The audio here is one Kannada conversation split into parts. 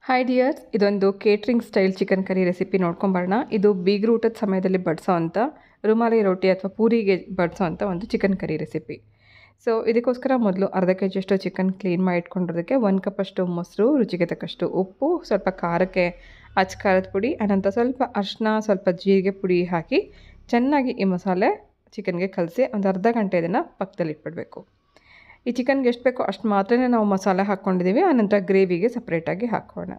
ಹಾಯ್ ಡಿಯರ್ಸ್, ಇದೊಂದು catering style chicken curry recipe ನೋಡ್ಕೊಂಬರೋಣ. ಇದು ಬೀಗರು ಊಟದ ಸಮಯದಲ್ಲಿ ಬಡಿಸೋ ಅಂಥ ರುಮಾಲಿ ರೊಟ್ಟಿ ಅಥವಾ ಪೂರಿಗೆ ಬಡಿಸೋ ಅಂಥ ಒಂದು ಚಿಕನ್ ಕರಿ ರೆಸಿಪಿ. ಸೊ ಇದಕ್ಕೋಸ್ಕರ ಮೊದಲು ಅರ್ಧ ಕೆ ಜಿಯಷ್ಟು ಚಿಕನ್ ಕ್ಲೀನ್ ಮಾಡಿ ಇಟ್ಕೊಂಡಿರೋದಕ್ಕೆ 1 ಕಪ್ಪಷ್ಟು ಮೊಸರು, ರುಚಿಗೆ ತಕ್ಕಷ್ಟು ಉಪ್ಪು, ಸ್ವಲ್ಪ ಖಾರಕ್ಕೆ ಅಚ್ಚ ಖಾರದ ಪುಡಿ, ಅನಂತರ ಸ್ವಲ್ಪ ಅರಿಶಿನ, ಸ್ವಲ್ಪ ಜೀರಿಗೆ ಪುಡಿ ಹಾಕಿ ಚೆನ್ನಾಗಿ ಈ ಮಸಾಲೆ ಚಿಕನ್ಗೆ ಕಲಸಿ ಒಂದು ಅರ್ಧ ಗಂಟೆ ಇದನ್ನು ಪಕ್ಕದಲ್ಲಿ ಇಟ್ಬಿಡಬೇಕು. ಈ ಚಿಕನ್ಗೆ ಎಷ್ಟು ಬೇಕೋ ಅಷ್ಟು ಮಾತ್ರನೇ ನಾವು ಮಸಾಲೆ ಹಾಕ್ಕೊಂಡಿದ್ದೀವಿ. ಆನಂತರ ಗ್ರೇವಿಗೆ ಸಪ್ರೇಟಾಗಿ ಹಾಕೋಣ.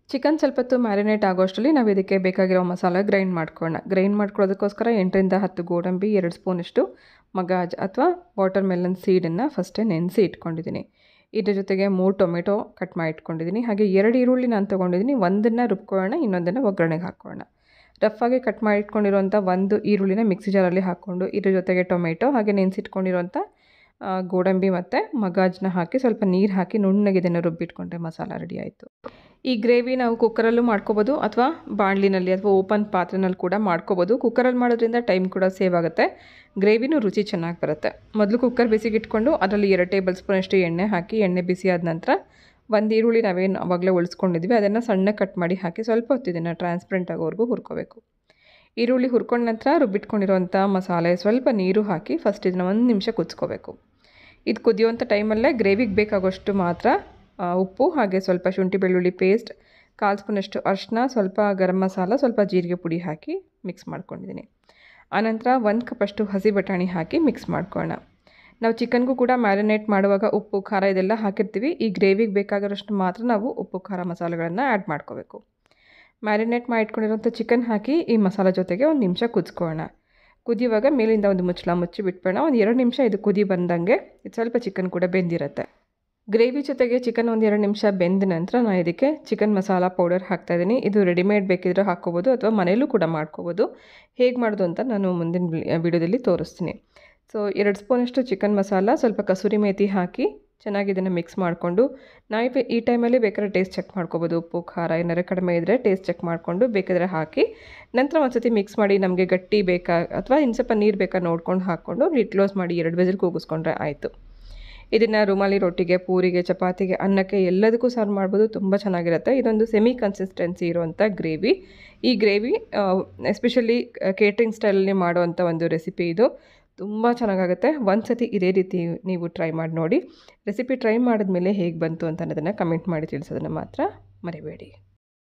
ಚಿಕನ್ ಸ್ವಲ್ಪ ಹೊತ್ತು ಮ್ಯಾರಿನೇಟ್ ಆಗೋಷ್ಟರಲ್ಲಿ ನಾವು ಇದಕ್ಕೆ ಬೇಕಾಗಿರೋ ಮಸಾಲೆ ಗ್ರೈಂಡ್ ಮಾಡ್ಕೊಳ್ಳೋಣ. ಗ್ರೈಂಡ್ ಮಾಡ್ಕೊಳ್ಳೋದಕ್ಕೋಸ್ಕರ 8ರಿಂದ 10 ಗೋಡಂಬಿ, 2 ಸ್ಪೂನಷ್ಟು ಮಗಾಜ್ ಅಥವಾ ವಾಟರ್ ಮೆಲನ್ ಸೀಡನ್ನು ಫಸ್ಟೇ ನೆನೆಸಿ ಇಟ್ಕೊಂಡಿದ್ದೀನಿ. ಇದ್ರ ಜೊತೆಗೆ 3 ಟೊಮೆಟೊ ಕಟ್ ಮಾಡಿ ಇಟ್ಕೊಂಡಿದ್ದೀನಿ. ಹಾಗೆ 2 ಈರುಳ್ಳಿ ನಾನು ತೊಗೊಂಡಿದ್ದೀನಿ. ಒಂದನ್ನು ರುಬ್ಕೊಳ್ಳೋಣ, ಇನ್ನೊಂದನ್ನು ಒಗ್ಗರಣೆಗೆ ಹಾಕೋಣ. ರಫಾಗಿ ಕಟ್ ಮಾಡಿ ಇಟ್ಕೊಂಡಿರೋಂಥ 1 ಈರುಳ್ಳಿನ ಮಿಕ್ಸಿ ಜಾರಲ್ಲಿ ಹಾಕ್ಕೊಂಡು ಇದ್ರ ಜೊತೆಗೆ ಟೊಮೆಟೊ ಹಾಗೆ ನೆನೆಸಿಟ್ಕೊಂಡಿರೋಂಥ ಗೋಡಂಬಿ ಮತ್ತು ಮಗಾಜನ್ನ ಹಾಕಿ ಸ್ವಲ್ಪ ನೀರು ಹಾಕಿ ನುಣ್ಣಗೆ ಇದನ್ನು ರುಬ್ಬಿಟ್ಕೊಂಡ್ರೆ ಮಸಾಲ ರೆಡಿ ಆಯಿತು. ಈ ಗ್ರೇವಿ ನಾವು ಕುಕ್ಕರಲ್ಲೂ ಮಾಡ್ಕೋಬೋದು ಅಥವಾ ಬಾಣಲಿನಲ್ಲಿ ಅಥವಾ ಓಪನ್ ಪಾತ್ರೆನಲ್ಲಿ ಕೂಡ ಮಾಡ್ಕೋಬೋದು. ಕುಕ್ಕರಲ್ಲಿ ಮಾಡೋದ್ರಿಂದ ಟೈಮ್ ಕೂಡ ಸೇವ್ ಆಗುತ್ತೆ, ಗ್ರೇವಿನೂ ರುಚಿ ಚೆನ್ನಾಗಿ ಬರುತ್ತೆ. ಮೊದಲು ಕುಕ್ಕರ್ ಬಿಸಿಗೆ ಇಟ್ಕೊಂಡು ಅದರಲ್ಲಿ 2 ಟೇಬಲ್ ಸ್ಪೂನಷ್ಟು ಎಣ್ಣೆ ಹಾಕಿ, ಎಣ್ಣೆ ಬಿಸಿ ಆದ ನಂತರ 1 ಈರುಳ್ಳಿ ನಾವೇನು ಆವಾಗಲೇ ಉಳಿಸ್ಕೊಂಡಿದ್ವಿ ಅದನ್ನು ಸಣ್ಣ ಕಟ್ ಮಾಡಿ ಹಾಕಿ ಸ್ವಲ್ಪ ಹೊತ್ತು ಇದನ್ನು ಟ್ರಾನ್ಸ್ಪರೆಂಟ್ ಆಗೋವರೆಗೂ ಹುರ್ಕೋಬೇಕು. ಈರುಳ್ಳಿ ಹುರ್ಕೊಂಡ ನಂತರ ರುಬ್ಬಿಟ್ಕೊಂಡಿರೋಂಥ ಮಸಾಲೆ ಸ್ವಲ್ಪ ನೀರು ಹಾಕಿ ಫಸ್ಟ್ ಇದನ್ನು 1 ನಿಮಿಷ ಕುದಿಸ್ಕೋಬೇಕು. ಇದು ಕುದಿಯುವಂಥ ಟೈಮಲ್ಲೇ ಗ್ರೇವಿಗೆ ಬೇಕಾಗೋಷ್ಟು ಮಾತ್ರ ಉಪ್ಪು ಹಾಗೆ ಸ್ವಲ್ಪ ಶುಂಠಿ ಬೆಳ್ಳುಳ್ಳಿ ಪೇಸ್ಟ್, 1/4 ಸ್ಪೂನಷ್ಟು ಅರಿಶಿನ, ಸ್ವಲ್ಪ ಗರಂ ಮಸಾಲ, ಸ್ವಲ್ಪ ಜೀರಿಗೆ ಪುಡಿ ಹಾಕಿ ಮಿಕ್ಸ್ ಮಾಡ್ಕೊಂಡಿದ್ದೀನಿ. ಆನಂತರ 1 ಕಪ್ಪಷ್ಟು ಹಸಿ ಬಟಾಣಿ ಹಾಕಿ ಮಿಕ್ಸ್ ಮಾಡ್ಕೊಳ್ಳೋಣ. ನಾವು ಚಿಕನ್ಗೂ ಕೂಡ ಮ್ಯಾರಿನೇಟ್ ಮಾಡುವಾಗ ಉಪ್ಪು ಖಾರ ಇದೆಲ್ಲ ಹಾಕಿರ್ತೀವಿ. ಈ ಗ್ರೇವಿಗೆ ಬೇಕಾಗಿರೋಷ್ಟು ಮಾತ್ರ ನಾವು ಉಪ್ಪು ಖಾರ ಮಸಾಲೆಗಳನ್ನು ಆ್ಯಡ್ ಮಾಡ್ಕೋಬೇಕು. ಮ್ಯಾರಿನೇಟ್ ಮಾಡಿ ಇಟ್ಕೊಂಡಿರೋಂಥ ಚಿಕನ್ ಹಾಕಿ ಈ ಮಸಾಲೆ ಜೊತೆಗೆ 1 ನಿಮಿಷ ಕುದಿಸ್ಕೊಳ್ಳೋಣ. ಕುದಿಯುವಾಗ ಮೇಲಿಂದ ಒಂದು ಮುಚ್ಚಳ ಮುಚ್ಚಿ ಬಿಟ್ಬೇಡ. 2 ನಿಮಿಷ ಇದು ಕುದಿ ಬಂದಂಗೆ ಇದು ಸ್ವಲ್ಪ ಚಿಕನ್ ಕೂಡ ಬೆಂದಿರುತ್ತೆ. ಗ್ರೇವಿ ಜೊತೆಗೆ ಚಿಕನ್ 2 ನಿಮಿಷ ಬೆಂದ ನಂತರ ನಾನು ಇದಕ್ಕೆ ಚಿಕನ್ ಮಸಾಲ ಪೌಡರ್ ಹಾಕ್ತಾಯಿದ್ದೀನಿ. ಇದು ರೆಡಿಮೇಡ್ ಬೇಕಿದ್ರೆ ಹಾಕ್ಕೋಬೋದು ಅಥವಾ ಮನೆಯಲ್ಲೂ ಕೂಡ ಮಾಡ್ಕೋಬೋದು. ಹೇಗೆ ಮಾಡೋದು ಅಂತ ನಾನು ಮುಂದಿನ ವಿಡಿಯೋದಲ್ಲಿ ತೋರಿಸ್ತೀನಿ. ಸೊ 2 ಸ್ಪೂನಷ್ಟು ಚಿಕನ್ ಮಸಾಲ, ಸ್ವಲ್ಪ ಕಸೂರಿ ಮೇಥಿ ಹಾಕಿ ಚೆನ್ನಾಗಿ ಇದನ್ನು ಮಿಕ್ಸ್ ಮಾಡಿಕೊಂಡು ನಾವು ಈ ಟೈಮಲ್ಲಿ ಬೇಕಾದ್ರೆ ಟೇಸ್ಟ್ ಚೆಕ್ ಮಾಡ್ಕೋಬೋದು. ಉಪ್ಪು ಖಾರ ಏನಾರು ಕಡಿಮೆ ಇದ್ದರೆ ಟೇಸ್ಟ್ ಚೆಕ್ ಮಾಡಿಕೊಂಡು ಬೇಕಾದರೆ ಹಾಕಿ ನಂತರ ಒಂದು ಸತಿ ಮಿಕ್ಸ್ ಮಾಡಿ ನಮಗೆ ಗಟ್ಟಿ ಬೇಕಾ ಅಥವಾ ಇನ್ನು ಸ್ವಲ್ಪ ನೀರು ಬೇಕಾ ನೋಡ್ಕೊಂಡು ಹಾಕ್ಕೊಂಡು ಲಿಡ್ ಕ್ಲೋಸ್ ಮಾಡಿ 2 ವಿಸಿಲ್ ಕೂಗಿಸ್ಕೊಂಡ್ರೆ ಆಯಿತು. ಇದನ್ನು ರುಮಾಲಿ ರೊಟ್ಟಿಗೆ, ಪೂರಿಗೆ, ಚಪಾತಿಗೆ, ಅನ್ನಕ್ಕೆ ಎಲ್ಲದಕ್ಕೂ ಸರ್ವ್ ಮಾಡ್ಬೋದು. ತುಂಬ ಚೆನ್ನಾಗಿರುತ್ತೆ. ಇದೊಂದು ಸೆಮಿ ಕನ್ಸಿಸ್ಟೆನ್ಸಿ ಇರುವಂಥ ಗ್ರೇವಿ. ಈ ಗ್ರೇವಿ ಎಸ್ಪೆಷಲಿ ಕೇಟ್ರಿಂಗ್ ಸ್ಟೈಲಲ್ಲಿ ಮಾಡುವಂಥ ಒಂದು ರೆಸಿಪಿ ಇದು. ತುಂಬ ಚೆನ್ನಾಗಾಗುತ್ತೆ. ಒಂದು ಸತಿ ಇದೇ ರೀತಿ ನೀವು ಟ್ರೈ ಮಾಡಿ ನೋಡಿ. ರೆಸಿಪಿ ಟ್ರೈ ಮಾಡಿದ್ಮೇಲೆ ಹೇಗೆ ಬಂತು ಅಂತ ಅನ್ನೋದನ್ನು ಕಮೆಂಟ್ ಮಾಡಿ ತಿಳಿಸೋದನ್ನು ಮಾತ್ರ ಮರಿಬೇಡಿ.